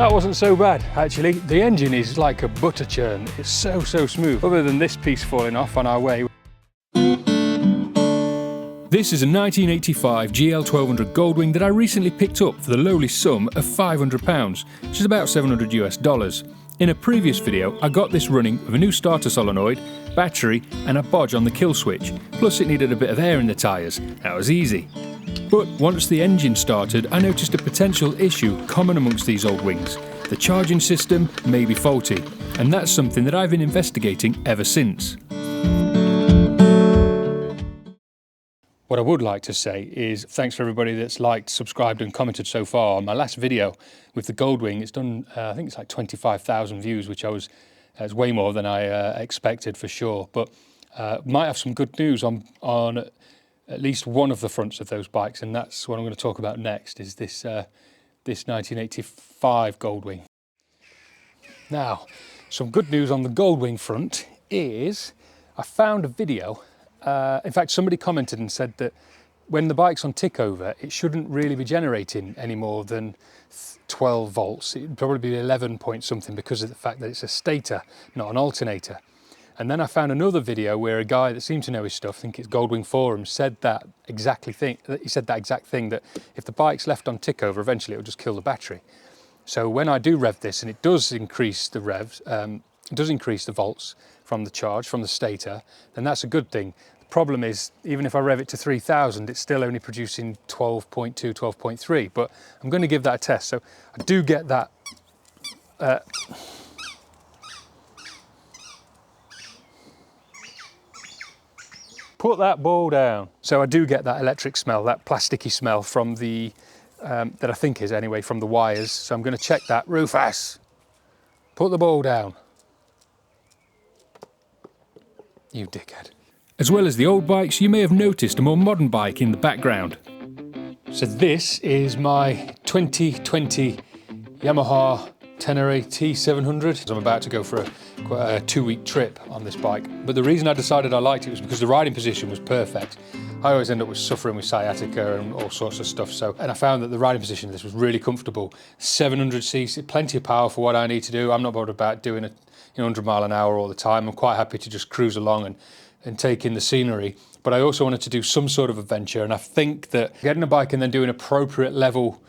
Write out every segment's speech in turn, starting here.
That wasn't so bad, actually. The engine is like a butter churn. It's so smooth. Other than this piece falling off on our way. This is a 1985 GL1200 Goldwing that I recently picked up for the lowly sum of £500, which is about $700 US. In a previous video, I got this running with a new starter solenoid, battery and a bodge on the kill switch, plus it needed a bit of air in the tyres. That was easy. But once the engine started, I noticed a potential issue common amongst these old wings. The charging system may be faulty, and that's something that I've been investigating ever since. What I would like to say is thanks for everybody that's liked, subscribed and commented so far. On my last video with the Goldwing, it's done, I think it's like 25,000 views, which is way more than I expected for sure. But might have some good news on at least one of the fronts of those bikes, and that's what I'm going to talk about next, is this 1985 Goldwing. Now, some good news on the Goldwing front is I found a video. In fact, somebody commented and said that when the bike's on tick over, it shouldn't really be generating any more than 12 volts. It'd probably be 11 point something because of the fact that it's a stator, not an alternator. And then I found another video where a guy that seemed to know his stuff, I think it's Goldwing Forum, said that exact thing, that if the bike's left on tick over, eventually it'll just kill the battery. So when I do rev this, and it does increase the revs, it does increase the volts from the charge, from the stator, then that's a good thing. The problem is, even if I rev it to 3000, it's still only producing 12.2, 12.3, but I'm going to give that a test. So I do get that. Put that ball down. So I do get that electric smell, that plasticky smell from the, that I think is anyway, from the wires. So I'm going to check that. Rufus, put the ball down. You dickhead. As well as the old bikes, you may have noticed a more modern bike in the background. So this is my 2020 Yamaha Tenere T700. I'm about to go for quite a 2-week trip on this bike. But the reason I decided I liked it was because the riding position was perfect. I always end up with suffering with sciatica and all sorts of stuff. And I found that the riding position of this was really comfortable. 700cc, plenty of power for what I need to do. I'm not bothered about doing 100 mile an hour all the time. I'm quite happy to just cruise along and take in the scenery. But I also wanted to do some sort of adventure. And I think that getting a bike and then doing appropriate level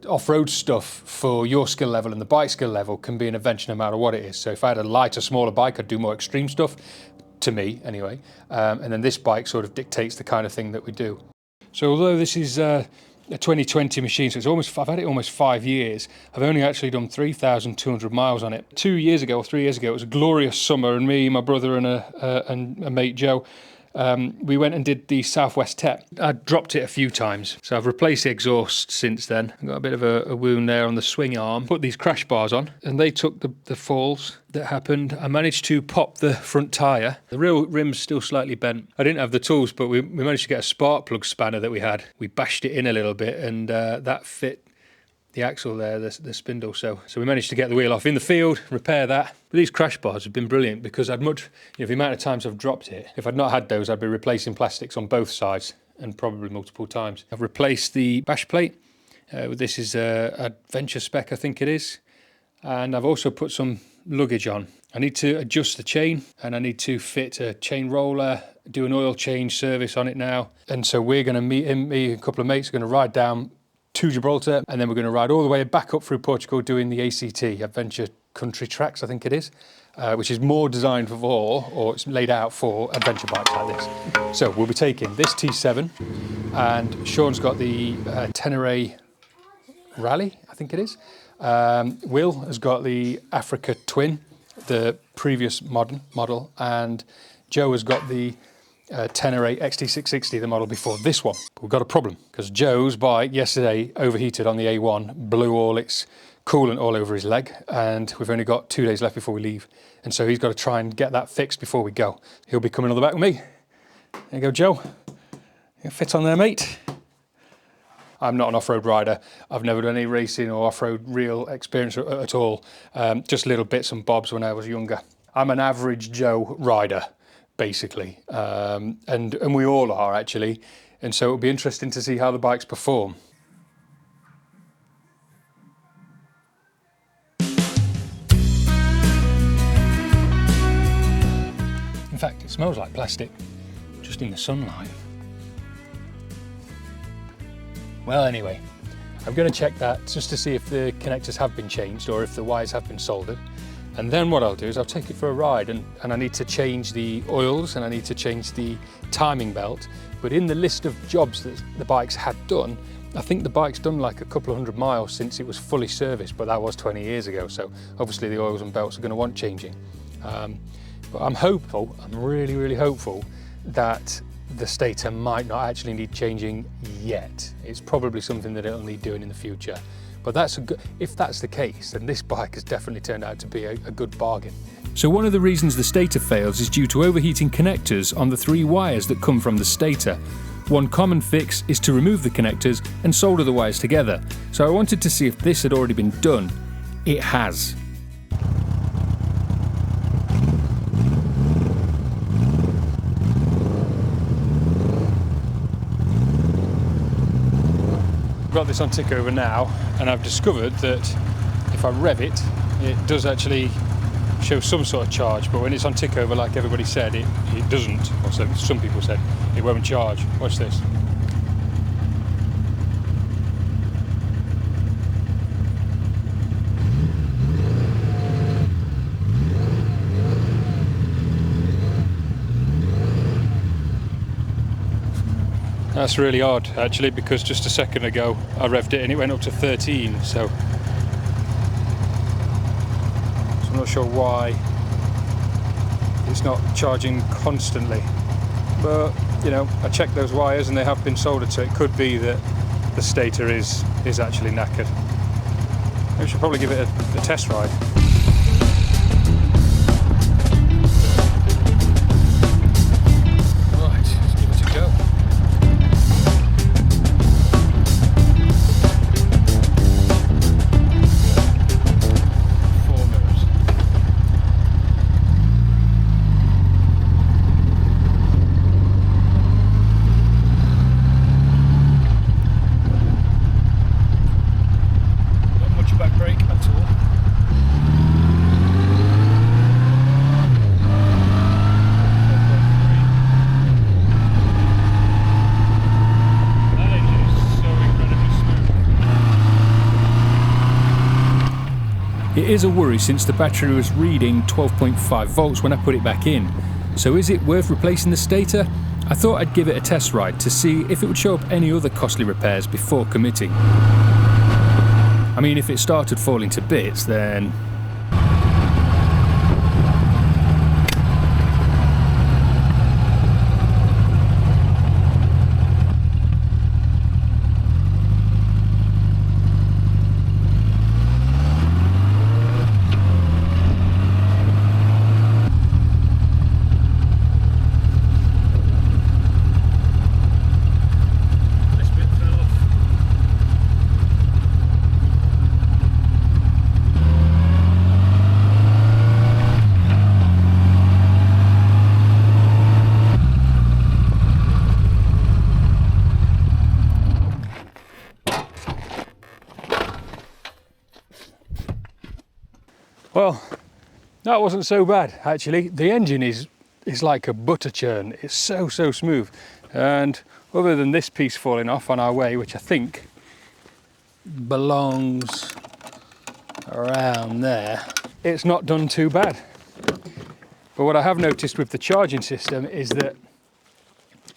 off-road stuff for your skill level and the bike skill level can be an adventure no matter what it is. So if I had a lighter, smaller bike, I'd do more extreme stuff, to me anyway. And then this bike sort of dictates the kind of thing that we do. So although this is a 2020 machine, so I've had it almost 5 years, I've only actually done 3,200 miles on it. 3 years ago, it was a glorious summer, and me, my brother and a mate, Joe, we went and did the Southwest Tep. I dropped it a few times, so I've replaced the exhaust since then. I've got a bit of a wound there on the swing arm. Put these crash bars on, and they took the falls that happened. I managed to pop the front tyre. The rear rim's still slightly bent. I didn't have the tools, but we managed to get a spark plug spanner that we had. We bashed it in a little bit, and that fit the axle there, the spindle. So we managed to get the wheel off in the field, repair that. But these crash bars have been brilliant because the amount of times I've dropped it, if I'd not had those, I'd be replacing plastics on both sides, and probably multiple times. I've replaced the bash plate. This is a Adventure spec, I think it is. And I've also put some luggage on. I need to adjust the chain, and I need to fit a chain roller, do an oil change service on it now. And so we're going to me and a couple of mates are going to ride down to Gibraltar, and then we're going to ride all the way back up through Portugal doing the ACT, Adventure Country Tracks, I think it is, which is more designed or it's laid out for adventure bikes like this. So we'll be taking this T7, and Sean's got the Tenere Rally, I think it is. Will has got the Africa Twin, the previous model, and Joe has got the Tenere XT660, the model before this one. But we've got a problem because Joe's bike yesterday overheated on the A1, blew all its coolant all over his leg, and we've only got 2 days left before we leave. And so he's got to try and get that fixed before we go. He'll be coming on the back with me. There you go, Joe. You fit on there, mate. I'm not an off-road rider. I've never done any racing or off-road real experience at all. Just little bits and bobs when I was younger. I'm an average Joe rider, basically, and we all are actually, and so it'll be interesting to see how the bikes perform. fact, it smells like plastic, just in the sunlight. Well, anyway, I'm going to check that just to see if the connectors have been changed or if the wires have been soldered. And then what I'll do is I'll take it for a ride, and I need to change the oils and I need to change the timing belt. But in the list of jobs that the bike's had done, I think the bike's done like a couple of 100 miles since it was fully serviced, but that was 20 years ago. So obviously the oils and belts are going to want changing. But I'm hopeful, I'm really, really hopeful that the stator might not actually need changing yet. It's probably something that it'll need doing in the future. But if that's the case, then this bike has definitely turned out to be a good bargain. So one of the reasons the stator fails is due to overheating connectors on the 3 wires that come from the stator. One common fix is to remove the connectors and solder the wires together. So I wanted to see if this had already been done. It has. I've got this on tick over now, and I've discovered that if I rev it, it does actually show some sort of charge, but when it's on tick over, like everybody said, it doesn't, or so some people said, it won't charge. Watch this. That's really odd actually, because just a second ago I revved it and it went up to 13, so I'm not sure why it's not charging constantly. But you know, I checked those wires and they have been soldered, so it could be that the stator is actually knackered. Maybe we should probably give it a test ride. It is a worry since the battery was reading 12.5 volts when I put it back in. So is it worth replacing the stator? I thought I'd give it a test ride to see if it would show up any other costly repairs before committing. I mean, if it started falling to bits, then well, that wasn't so bad actually. The engine is like a butter churn. It's so smooth, and other than this piece falling off on our way, which I think belongs around there, it's not done too bad. But what I have noticed with the charging system is that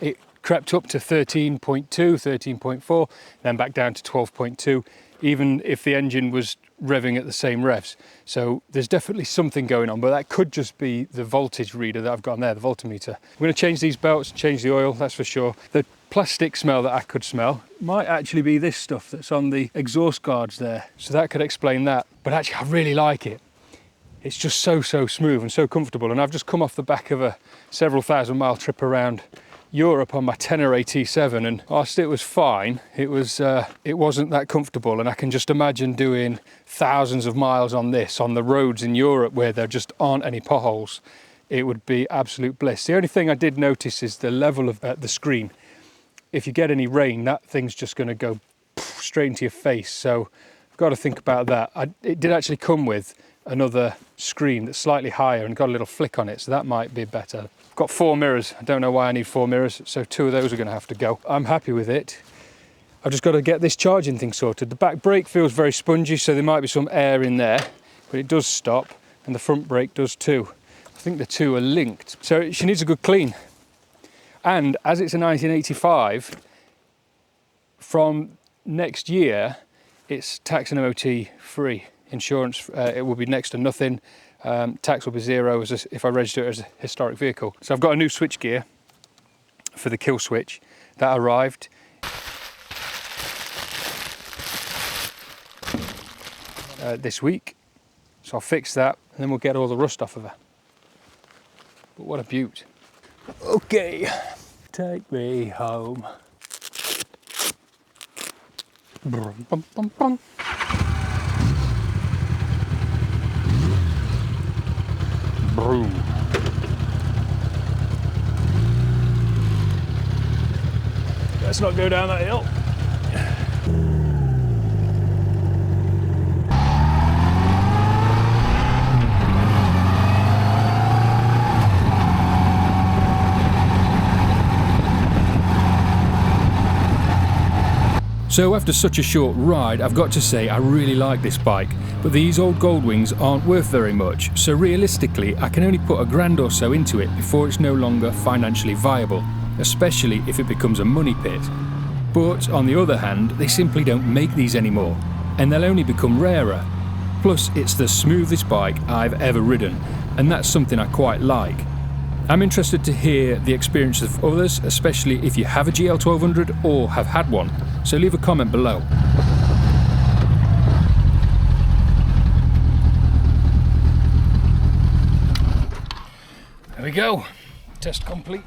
it crept up to 13.2, 13.4, then back down to 12.2, even if the engine was revving at the same revs. So there's definitely something going on, but that could just be the voltage reader that I've got on there, the voltmeter. I'm going to change these belts, change the oil, that's for sure. The plastic smell that I could smell might actually be this stuff that's on the exhaust guards there. So that could explain that. But actually, I really like it. It's just so smooth and so comfortable. And I've just come off the back of a several thousand mile trip around Europe on my Tenere AT7, and whilst it was fine, it wasn't that comfortable. And I can just imagine doing thousands of miles on this on the roads in Europe where there just aren't any potholes. It would be absolute bliss. The only thing I did notice is the level of the screen. If you get any rain, that thing's just going to go straight into your face. So I've got to think about that. It did actually come with another screen that's slightly higher and got a little flick on it, so that might be better. Got 4 mirrors. I don't know why I need 4 mirrors, so 2 of those are going to have to go. I'm happy with it. I've just got to get this charging thing sorted. The back brake feels very spongy, so there might be some air in there, but it does stop, and the front brake does too. I think the 2 are linked, so she needs a good clean. And as it's a 1985, from next year, it's tax and MOT free. Insurance, it will be next to nothing. Tax will be 0 if I register it as a historic vehicle. So I've got a new switch gear for the kill switch that arrived. This week. So I'll fix that and then we'll get all the rust off of her. But what a beaut. Okay, take me home. Brum, bum, bum, bum. Broom. Let's not go down that hill. So after such a short ride, I've got to say I really like this bike, but these old Goldwings aren't worth very much, so realistically I can only put £1,000 or so into it before it's no longer financially viable, especially if it becomes a money pit. But on the other hand, they simply don't make these anymore, and they'll only become rarer. Plus it's the smoothest bike I've ever ridden, and that's something I quite like. I'm interested to hear the experiences of others, especially if you have a GL1200 or have had one, so leave a comment below. There we go, test complete.